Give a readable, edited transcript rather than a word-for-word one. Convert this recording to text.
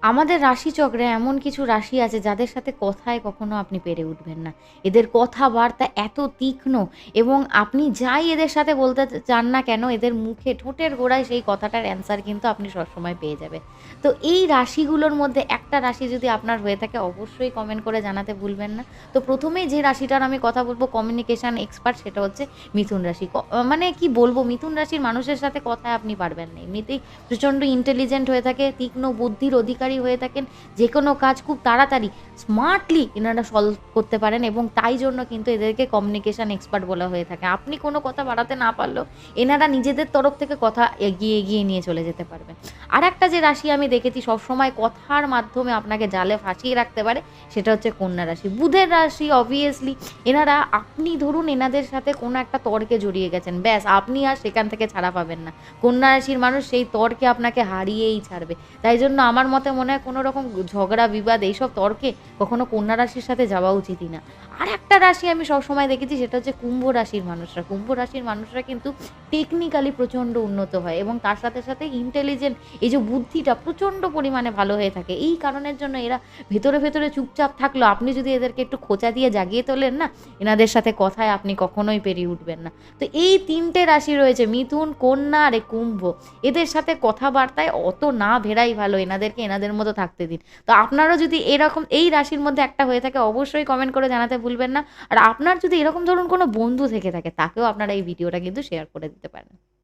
আমাদের রাশিচক্রে এমন কিছু রাশি আছে যাদের সাথে কথায় কখনো আপনি পেরে উঠবেন না। এদের কথাবার্তা এত তীক্ষ্ণ এবং আপনি যাই এদের সাথে বলতে চান না কেন, এদের মুখে ঠোঁটের গোড়ায় সেই কথাটার অ্যান্সার কিন্তু আপনি সবসময় পেয়ে যাবেন। তো এই রাশিগুলোর মধ্যে একটা রাশি যদি আপনার হয়ে থাকে অবশ্যই কমেন্ট করে জানাতে ভুলবেন না। তো প্রথমেই যে রাশিটার আমি কথা বলবো কমিউনিকেশন এক্সপার্ট, সেটা হচ্ছে মিথুন রাশি। মানে কি বলবো, মিথুন রাশির মানুষের সাথে কথায় আপনি পারবেন না। এমনিতেই প্রচণ্ড ইন্টেলিজেন্ট হয়ে থাকে, তীক্ষ্ণ বুদ্ধির অধিকারী হয়ে থাকেন। যে কোনো কাজ খুব তাড়াতাড়ি স্মার্টলি এনারা সলভ করতে পারেন এবং তাই জন্য কিন্তু এদেরকে কমিউনিকেশন এক্সপার্ট বলা হয়ে থাকে। আপনি কোনো কথা বাড়াতে না পারলেও এনারা নিজেদের তরফ থেকে কথা এগিয়ে এগিয়ে নিয়ে চলে যেতে পারবেন। আর একটা যে রাশি আমি দেখেছি সবসময় কথার মাধ্যমে আপনাকে জালে ফাঁসিয়ে রাখতে পারে, সেটা হচ্ছে কন্যা রাশি। বুধের রাশি অবভিয়াসলি এনারা, আপনি ধরুন এনাদের সাথে কোনো একটা তর্কে জড়িয়ে গেছেন, ব্যাস আপনি আর সেখান থেকে ছাড়া পাবেন না। কন্যা রাশির মানুষ সেই তর্কে আপনাকে হারিয়েই ছাড়বে। তাই জন্য আমার মতে মনে হয় কোনো রকম ঝগড়া বিবাদ এইসব তর্কে কখনো কন্যা রাশির সাথে যাওয়া উচিতই না। আর একটা রাশি আমি সবসময় দেখেছি, সেটা হচ্ছে কুম্ভ রাশির মানুষরা। কুম্ভ রাশির মানুষরা কিন্তু টেকনিক্যালি প্রচণ্ড উন্নত হয় এবং তার সাথে সাথে ইন্টেলিজেন্ট, এই যে বুদ্ধিটা প্রচণ্ড পরিমাণে ভালো হয়ে থাকে। এই কারণের জন্য এরা ভেতরে ভেতরে চুপচাপ থাকলেও আপনি যদি এদেরকে একটু খোঁচা দিয়ে জাগিয়ে তোলেন না, এনাদের সাথে কথায় আপনি কখনোই পেরিয়ে উঠবেন না। তো এই তিনটে রাশি রয়েছে, মিথুন, কন্যা আর কুম্ভ। এদের সাথে কথাবার্তায় অত না ভেড়াই ভালো, এনাদেরকে এনাদের মতো থাকতে দিন। তো আপনারও যদি এরকম এই রাশির মধ্যে একটা হয়ে থাকে অবশ্যই কমেন্ট করে জানাতে ভুলবেন না। আর আপনার যদি এরকম ধরুন কোনো বন্ধু থেকে থাকে, তাকেও আপনারা এই ভিডিওটা কিন্তু শেয়ার করে দিতে পারেন।